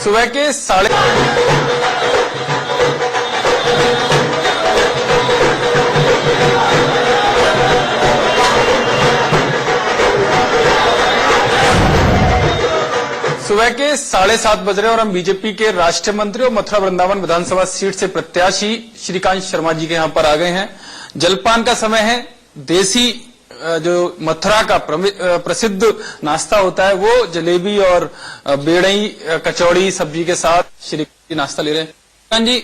सुबह के सुबह के 7:30 बज रहे हैं और हम बीजेपी के राष्ट्रीय मंत्री और मथुरा वृंदावन विधानसभा सीट से प्रत्याशी श्रीकांत शर्मा जी के यहां पर आ गए हैं। जलपान का समय है। देसी जो मथुरा का प्रसिद्ध नाश्ता होता है वो जलेबी और बेड़ई कचौड़ी सब्जी के साथ श्री नाश्ता ले रहे हैं। श्रीकांत जी,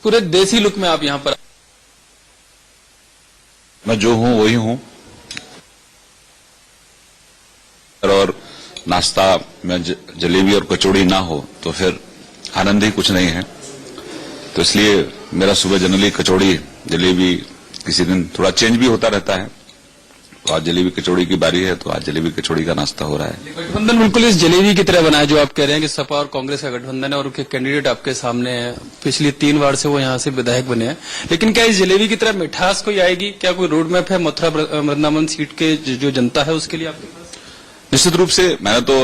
पूरे देसी लुक में आप यहां पर। मैं जो हूं वही हूं और नाश्ता में जलेबी और कचौड़ी ना हो तो फिर आनंद ही कुछ नहीं है। तो इसलिए मेरा सुबह जनरली कचौड़ी जलेबी, किसी दिन थोड़ा चेंज भी होता रहता है। तो आज जलेबी कचौड़ी की बारी है तो आज जलेबी कचौड़ी का नाश्ता हो रहा है। गठबंधन बिल्कुल इस जलेबी की तरह बना है जो आप कह रहे हैं कि सपा और कांग्रेस का गठबंधन है और उनके कैंडिडेट आपके सामने है। पिछली 3 बार से वो यहाँ से विधायक बने हैं, लेकिन क्या इस जलेबी की तरह मिठास कोई आएगी? क्या कोई रोड मैप है मथुरा वृंदावन सीट के जो जनता है उसके लिए आपके पास? निश्चित रूप से मैंने तो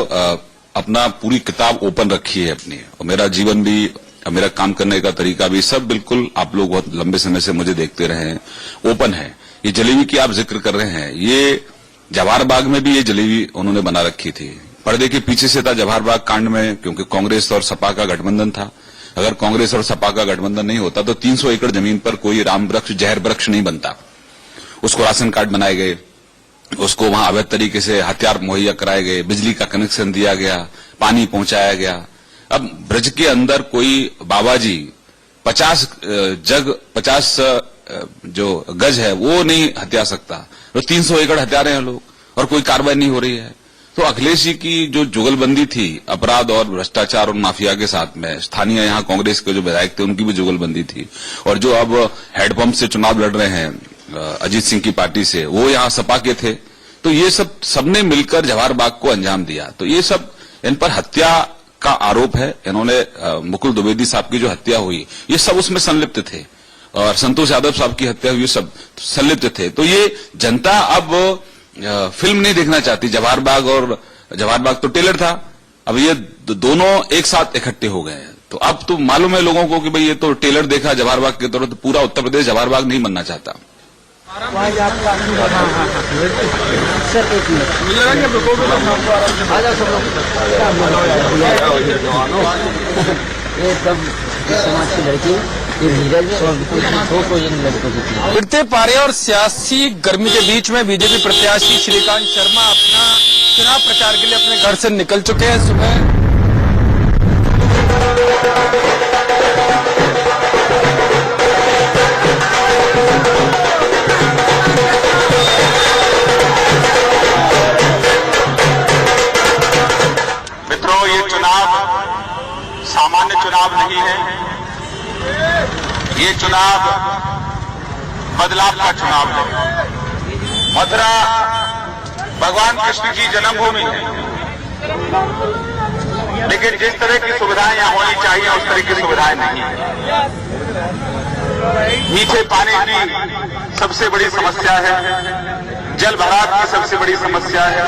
अपना पूरी किताब ओपन रखी है अपनी, और मेरा जीवन भी, मेरा काम करने का तरीका भी सब बिल्कुल, आप लोग बहुत लंबे समय से मुझे देखते रहे हैं, ओपन है। ये जलेबी की आप जिक्र कर रहे हैं, ये जवाहर बाग में भी ये जलेबी उन्होंने बना रखी थी। पर्दे के पीछे से था जवाहर बाग कांड में, क्योंकि कांग्रेस और सपा का गठबंधन था। अगर कांग्रेस और सपा का गठबंधन नहीं होता तो 300 एकड़ जमीन पर कोई राम वृक्ष, जहर वृक्ष नहीं बनता। उसको राशन कार्ड बनाए गए, उसको वहां अवैध तरीके से हथियार मुहैया कराए गए, बिजली का कनेक्शन दिया गया, पानी पहुंचाया गया। अब ब्रज के अंदर कोई बाबा जी 50 जो गज है वो नहीं हत्या सकता, तो 300 एकड़ हत्या रहे हैं लोग और कोई कार्रवाई नहीं हो रही है। तो अखिलेश जी की जो जुगलबंदी थी अपराध और भ्रष्टाचार और माफिया के साथ में, स्थानीय यहाँ कांग्रेस के जो विधायक थे उनकी भी जुगलबंदी थी, और जो अब हैंडपंप से चुनाव लड़ रहे हैं अजीत सिंह की पार्टी से, वो यहाँ सपा के थे। तो ये सबने मिलकर जवाहर बाग को अंजाम दिया। तो ये सब, इन पर हत्या का आरोप है। इन्होंने मुकुल द्विवेदी साहब की जो हत्या हुई, ये सब उसमें संलिप्त थे, और संतोष यादव साहब की हत्या हुई, सब संलिप्त थे। तो ये जनता अब फिल्म नहीं देखना चाहती। जवाहर बाग तो टेलर था, अब ये दोनों एक साथ इकट्ठे हो गए हैं। तो अब तो मालूम है लोगों को कि भाई ये तो टेलर देखा जवाहर बाग के तौर, तो पूरा उत्तर प्रदेश जवाहर बाग नहीं बनना चाहता। बढ़ते पारे और सियासी गर्मी के बीच में बीजेपी प्रत्याशी श्रीकांत शर्मा अपना चुनाव प्रचार के लिए अपने घर से निकल चुके हैं। सुबह मित्रों, ये चुनाव सामान्य चुनाव नहीं है, ये चुनाव बदलाव का चुनाव है। मथुरा भगवान कृष्ण की जन्मभूमि है, लेकिन जिस तरह की सुविधाएं यहां होनी चाहिए उस तरह की सुविधाएं नहीं है। मीठे पानी की सबसे बड़ी समस्या है, जल भराव की सबसे बड़ी समस्या है।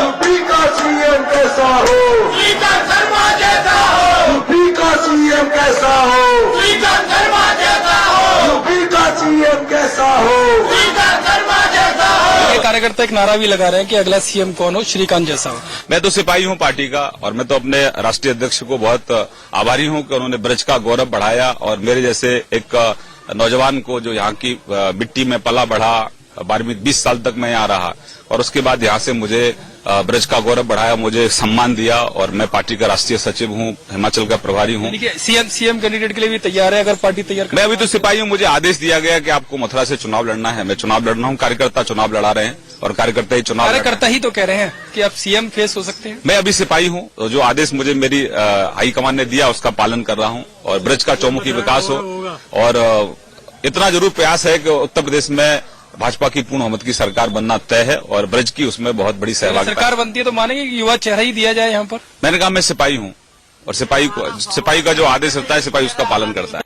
यूपी का सीएम कैसा हो, श्रीकांत शर्मा जैसा हो, यूपी का सीएम कैसा हो, श्रीकांत शर्मा जैसा हो, यूपी का सीएम कैसा हो। श्रीकांत शर्मा जैसा हो। ये कार्यकर्ता एक नारा भी लगा रहे हैं कि अगला सीएम कौन हो, श्रीकांत जैसा हो। मैं तो सिपाही हूं पार्टी का, और मैं तो अपने राष्ट्रीय अध्यक्ष को बहुत आभारी हूं कि उन्होंने ब्रज का गौरव बढ़ाया, और मेरे जैसे एक नौजवान को जो यहाँ की मिट्टी में पला बढ़ा, 20 साल तक मैं यहाँ रहा, और उसके बाद यहाँ से मुझे ब्रज का गौरव बढ़ाया, मुझे सम्मान दिया, और मैं पार्टी का राष्ट्रीय सचिव हूँ, हिमाचल का प्रभारी हूँ। सीएम कैंडिडेट के लिए भी तैयार है अगर पार्टी तैयार? मैं अभी तो सिपाही हूँ, मुझे आदेश दिया गया कि आपको मथुरा से चुनाव लड़ना है। मैं चुनाव लड़ रहा हूँ, कार्यकर्ता चुनाव लड़ा रहे हैं, और कार्यकर्ता ही तो कह रहे हैं कि आप सीएम फेस हो सकते हैं। मैं अभी सिपाही हूँ, तो जो आदेश मुझे मेरी हाईकमान ने दिया उसका पालन कर रहा हूँ, और ब्रज का चौमुखी विकास हो, और इतना जरूर प्रयास है कि उत्तर प्रदेश में भाजपा की पूर्ण बहुमत की सरकार बनना तय है, और ब्रज की उसमें बहुत बड़ी सहभागिता। सरकार बनती है तो मानेंगे कि युवा चेहरा ही दिया जाए यहाँ पर? मैंने कहा मैं सिपाही हूँ, और सिपाही का जो आदेश होता है सिपाही उसका पालन करता है।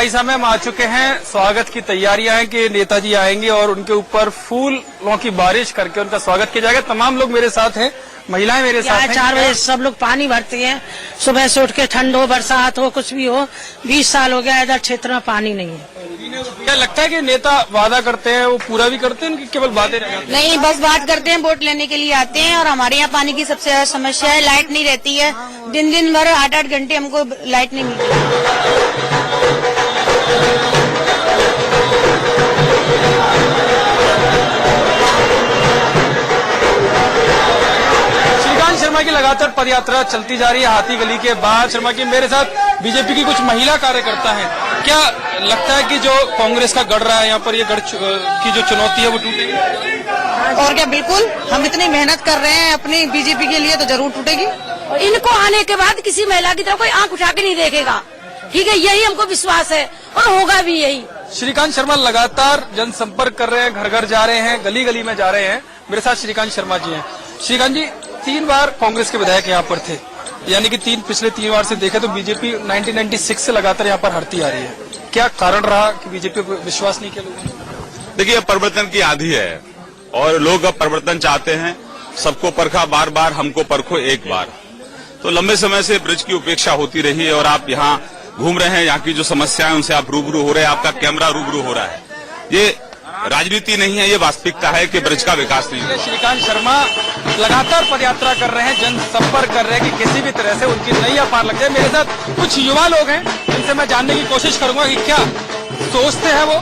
भाई साहब हम आ चुके हैं। स्वागत की तैयारियां हैं कि नेताजी आएंगे और उनके ऊपर फूलों की बारिश करके उनका स्वागत किया जाएगा। तमाम लोग मेरे साथ हैं, महिलाएं मेरे साथ हैं। 4 बजे सब लोग पानी भरते हैं, सुबह से उठ के, ठंड हो बरसात हो कुछ भी हो। 20 साल हो गया इधर क्षेत्र में पानी नहीं है। क्या लगता है कि नेता वादा करते हैं वो पूरा भी करते हैं, उनकी केवल बातें रह जाती हैं? नहीं, बस बात करते हैं, वोट लेने के लिए आते हैं। और हमारे यहाँ पानी की सबसे ज्यादा समस्या है, लाइट नहीं रहती है। दिन भर 8-8 घंटे हमको लाइट नहीं मिलती। श्रीकांत शर्मा की लगातार पदयात्रा चलती जा रही है हाथी गली के बाहर। शर्मा की मेरे साथ बीजेपी की कुछ महिला कार्यकर्ता हैं। क्या लगता है कि जो कांग्रेस का गढ़ रहा है यहाँ पर, ये गढ़ की जो चुनौती है वो टूटेगी? और क्या, बिल्कुल। हम इतनी मेहनत कर रहे हैं अपनी बीजेपी के लिए, तो जरूर टूटेगी। और इनको आने के बाद किसी महिला की तरफ कोई आंख उठा के नहीं देखेगा, ठीक है? यही हमको विश्वास है और होगा भी यही। श्रीकांत शर्मा लगातार जनसंपर्क कर रहे हैं, घर घर जा रहे हैं, गली गली में जा रहे हैं। मेरे साथ श्रीकांत शर्मा जी हैं। श्रीकांत जी, 3 बार कांग्रेस के विधायक यहाँ पर थे, यानी कि पिछले 3 बार से देखे तो बीजेपी 1996 से लगातार यहाँ पर हारती आ रही है। क्या कारण रहा कि बीजेपी को विश्वास नहीं किया लोगों ने? देखिए, परिवर्तन की आंधी है और लोग अब परिवर्तन चाहते हैं। सबको परखा बार बार, हमको परखो एक बार। तो लंबे समय से ब्रिज की उपेक्षा होती रही है और आप यहाँ घूम रहे हैं, यहाँ की जो समस्याएं उनसे आप रूबरू हो रहे हैं, आपका कैमरा रूबरू हो रहा है। ये राजनीति नहीं है, ये वास्तविकता है कि ब्रिज का विकास नहीं हुआ। श्रीकांत शर्मा लगातार पदयात्रा कर रहे हैं, जनसंपर्क कर रहे हैं कि किसी भी तरह से उनकी नैया पार लग जाए। मेरे साथ कुछ युवा लोग हैं, जिनसे मैं जानने की कोशिश करूंगा कि क्या सोचते हैं वो।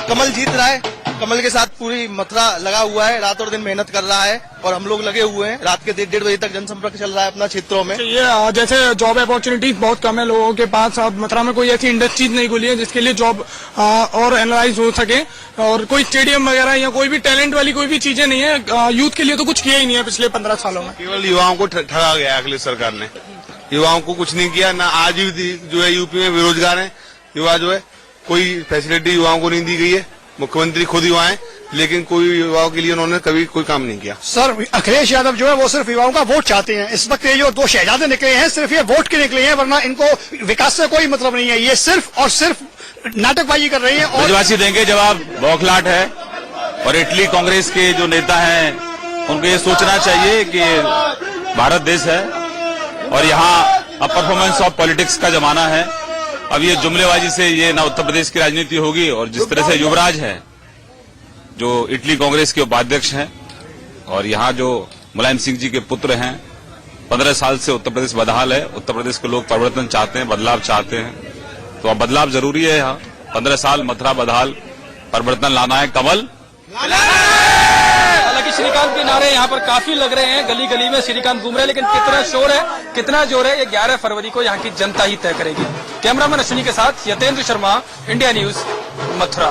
कमल जीत रहा है, कमल के साथ पूरी मथुरा लगा हुआ है, रात और दिन मेहनत कर रहा है और हम लोग लगे हुए हैं। रात के 1:30 बजे तक जनसंपर्क चल रहा है अपना क्षेत्रों में। ये जैसे जॉब अपॉर्चुनिटीज बहुत कम है लोगों के पास। अब मथुरा में कोई ऐसी इंडस्ट्रीज नहीं खुली है जिसके लिए जॉब और एनालाइज हो सके, और कोई स्टेडियम वगैरह या कोई भी टैलेंट वाली कोई भी चीजें नहीं है। यूथ के लिए तो कुछ किया ही नहीं है पिछले 15 सालों में। केवल युवाओं को ठगा गया अखिलेश सरकार ने, युवाओं को कुछ नहीं किया। ना आज भी जो है यूपी में बेरोजगार है युवा, जो है कोई फैसिलिटी युवाओं को नहीं दी गई है। मुख्यमंत्री खुद युवा है, लेकिन कोई युवाओं के लिए उन्होंने कभी कोई काम नहीं किया। सर, अखिलेश यादव जो है वो सिर्फ युवाओं का वोट चाहते हैं। इस वक्त ये जो 2 शहजादे निकले हैं, सिर्फ ये वोट के निकले हैं, वरना इनको विकास से कोई मतलब नहीं है। ये सिर्फ और सिर्फ नाटकबाजी कर रहे हैं। और ब्रजवासी देंगे जवाब, बौखलाहट है। और इटली कांग्रेस के जो नेता हैं उनको ये सोचना चाहिए कि भारत देश है और यहाँ अब परफॉर्मेंस ऑफ पॉलिटिक्स का जमाना है। अब ये जुमलेबाजी से ये ना उत्तर प्रदेश की राजनीति होगी। और जिस तरह से युवराज है जो इटली कांग्रेस के उपाध्यक्ष हैं, और यहाँ जो मुलायम सिंह जी के पुत्र हैं, 15 साल से उत्तर प्रदेश बदहाल है। उत्तर प्रदेश के लोग परिवर्तन चाहते हैं, बदलाव चाहते हैं, तो अब बदलाव जरूरी है। यहाँ 15 साल मथुरा बदहाल, परिवर्तन लाना है, कमल। हालांकि श्रीकांत के नारे यहाँ पर काफी लग रहे हैं, गली गली में श्रीकांत घूम रहे हैं, लेकिन कितना शोर है, कितना जोर है, ये 11 फरवरी को यहाँ की जनता ही तय करेगी। कैमरामैन अश्विनी के साथ यतेंद्र शर्मा, इंडिया न्यूज, मथुरा।